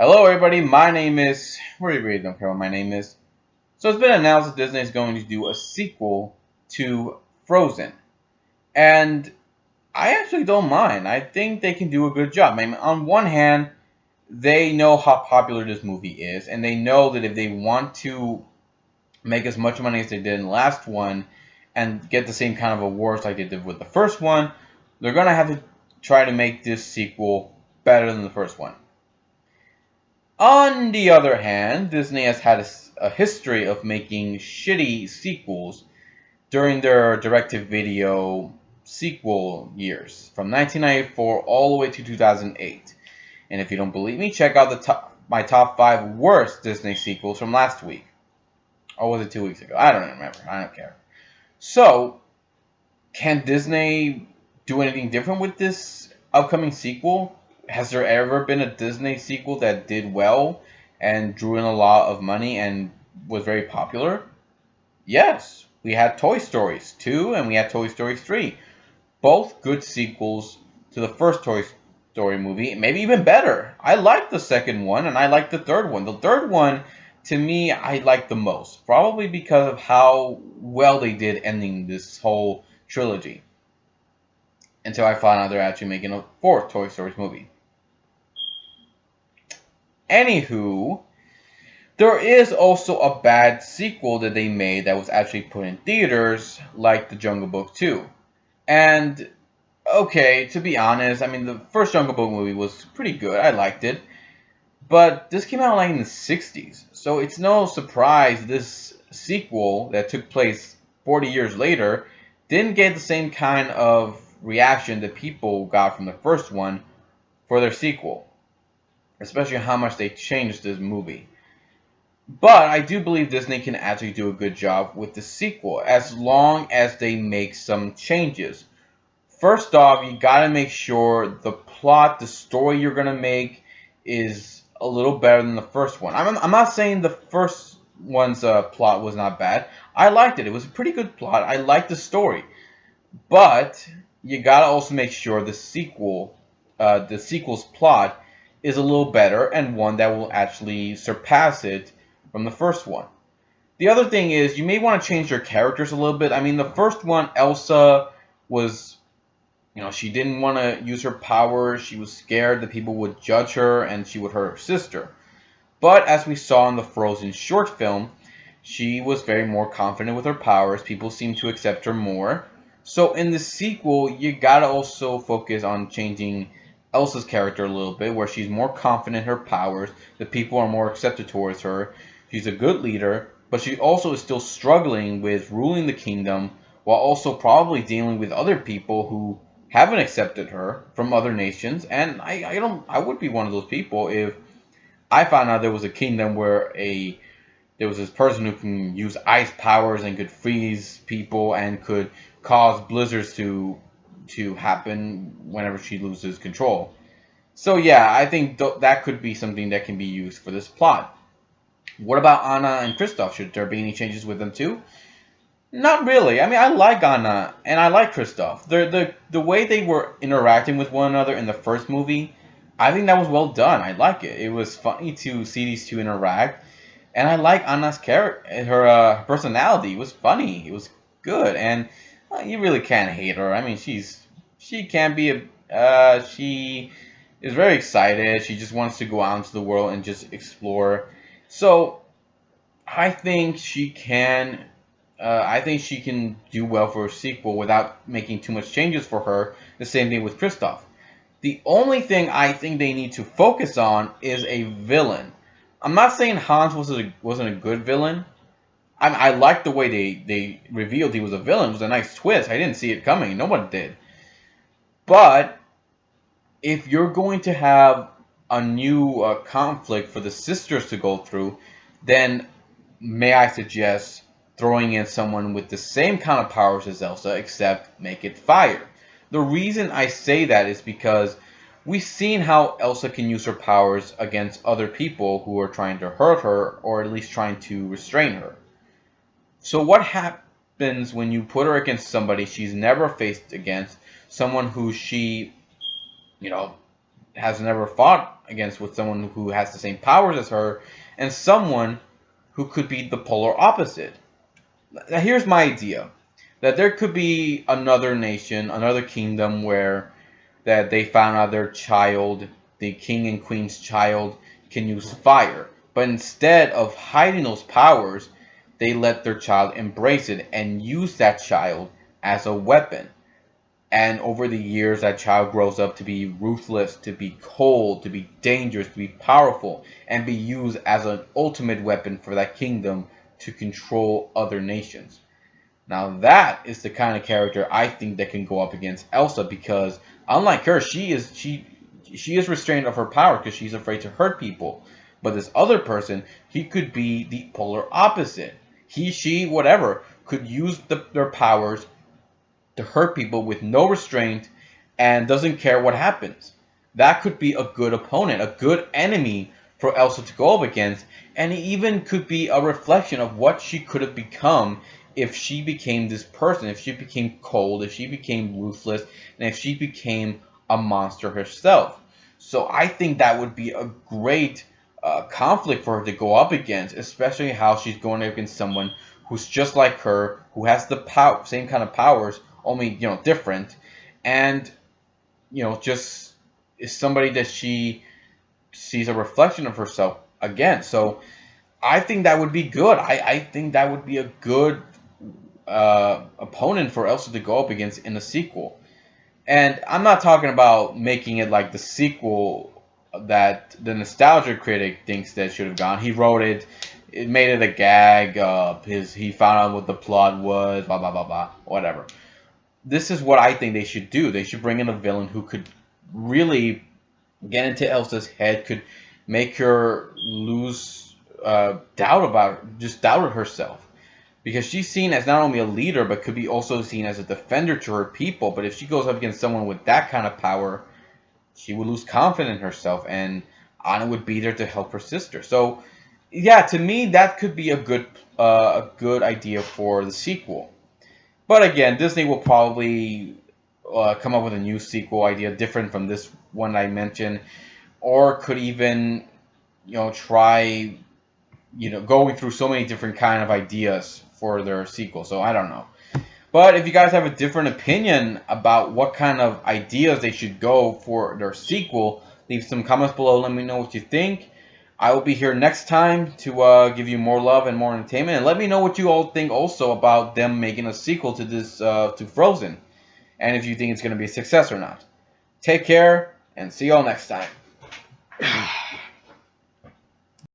Hello everybody, my name is, really don't care what my name is. So it's been announced that Disney is going to do a sequel to Frozen. And I actually don't mind. I think they can do a good job. I mean, on one hand, they know how popular this movie is, and they know that if they want to make as much money as they did in the last one and get the same kind of awards like they did with the first one, they're going to have to try to make this sequel better than the first one. On the other hand, Disney has had a history of making shitty sequels during their direct-to-video sequel years, from 1994 all the way to 2008. And if you don't believe me, check out my top 5 worst Disney sequels from last week. Or was it 2 weeks ago? I don't remember. I don't care. So, can Disney do anything different with this upcoming sequel? Has there ever been a Disney sequel that did well and drew in a lot of money and was very popular? Yes. We had Toy Story 2 and we had Toy Story 3. Both good sequels to the first Toy Story movie, maybe even better. I liked the second one and I liked the third one. The third one, to me, I liked the most. Probably because of how well they did ending this whole trilogy. Until I found out they're actually making a fourth Toy Story movie. Anywho, there is also a bad sequel that they made that was actually put in theaters, like The Jungle Book 2. And, okay, to be honest, I mean, the first Jungle Book movie was pretty good. I liked it. But this came out like in the 60s. So it's no surprise this sequel that took place 40 years later didn't get the same kind of reaction that people got from the first one for their sequel. Especially how much they changed this movie. But I do believe Disney can actually do a good job with the sequel as long as they make some changes. First off, you gotta make sure the plot, the story you're gonna make is a little better than the first one. I'm not saying the first one's plot was not bad. I liked it. It was a pretty good plot. I liked the story. But you gotta also make sure the sequel's plot is a little better and one that will actually surpass it from the first one. The other thing is you may want to change your characters a little bit. I mean, the first one, Elsa was, she didn't want to use her powers. She was scared that people would judge her and she would hurt her sister. But as we saw in the Frozen short film, she was very more confident with her powers. People seemed to accept her more. So in the sequel, you gotta also focus on changing Elsa's character a little bit, where she's more confident in her powers, the people are more accepted towards her, she's a good leader, but she also is still struggling with ruling the kingdom, while also probably dealing with other people who haven't accepted her from other nations. And I would be one of those people if I found out there was a kingdom where there was this person who can use ice powers and could freeze people and could cause blizzards to happen whenever she loses control. So yeah, I think that could be something that can be used for this plot. What about Anna and Kristoff? Should there be any changes with them too? Not really. I mean, I like Anna and I like Kristoff. The way they were interacting with one another in the first movie, I think that was well done. I like it. It was funny to see these two interact, and I like Anna's character, her personality. It was funny. It was good, and you really can't hate her. I mean, she can be she is very excited. She just wants to go out into the world and just explore. So I think she can. I think she can do well for a sequel without making too much changes for her. The same thing with Kristoff. The only thing I think they need to focus on is a villain. I'm not saying Hans wasn't a good villain. I liked the way they revealed he was a villain. It was a nice twist. I didn't see it coming. No one did. But if you're going to have a new conflict for the sisters to go through, then may I suggest throwing in someone with the same kind of powers as Elsa, except make it fire. The reason I say that is because we've seen how Elsa can use her powers against other people who are trying to hurt her, or at least trying to restrain her. So what happens when you put her against somebody she's never faced against, someone who she, has never fought against with someone who has the same powers as her, and someone who could be the polar opposite. Now, here's my idea: that there could be another nation, another kingdom where that they found out their child, the king and queen's child, can use fire. But instead of hiding those powers, they let their child embrace it and use that child as a weapon. And over the years, that child grows up to be ruthless, to be cold, to be dangerous, to be powerful, and be used as an ultimate weapon for that kingdom to control other nations. Now that is the kind of character I think that can go up against Elsa, because unlike her, she is restrained of her power because she's afraid to hurt people. But this other person, he could be the polar opposite. He, she, whatever, could use their powers to hurt people with no restraint and doesn't care what happens. That could be a good opponent, a good enemy for Elsa to go up against, and it even could be a reflection of what she could have become if she became this person, if she became cold, if she became ruthless, and if she became a monster herself. So I think that would be a great conflict for her to go up against, especially how she's going up against someone who's just like her, who has the same kind of powers, only different, and just is somebody that she sees a reflection of herself again. So I think that would be good. I think that would be a good opponent for Elsa to go up against in the sequel. And I'm not talking about making it like the sequel that the nostalgia critic thinks that should have gone. He wrote it. It made it a gag. He found out what the plot was. Blah blah blah blah. Whatever. This is what I think they should do. They should bring in a villain who could really get into Elsa's head, could make her lose doubt herself. Because she's seen as not only a leader, but could be also seen as a defender to her people. But if she goes up against someone with that kind of power, she would lose confidence in herself, and Anna would be there to help her sister. So, yeah, to me, that could be a good idea for the sequel. But again, Disney will probably come up with a new sequel idea different from this one I mentioned, or could even, try, going through so many different kind of ideas for their sequel. So I don't know. But if you guys have a different opinion about what kind of ideas they should go for their sequel, leave some comments below. Let me know what you think. I will be here next time to give you more love and more entertainment. And let me know what you all think also about them making a sequel to this to Frozen. And if you think it's going to be a success or not. Take care and see you all next time.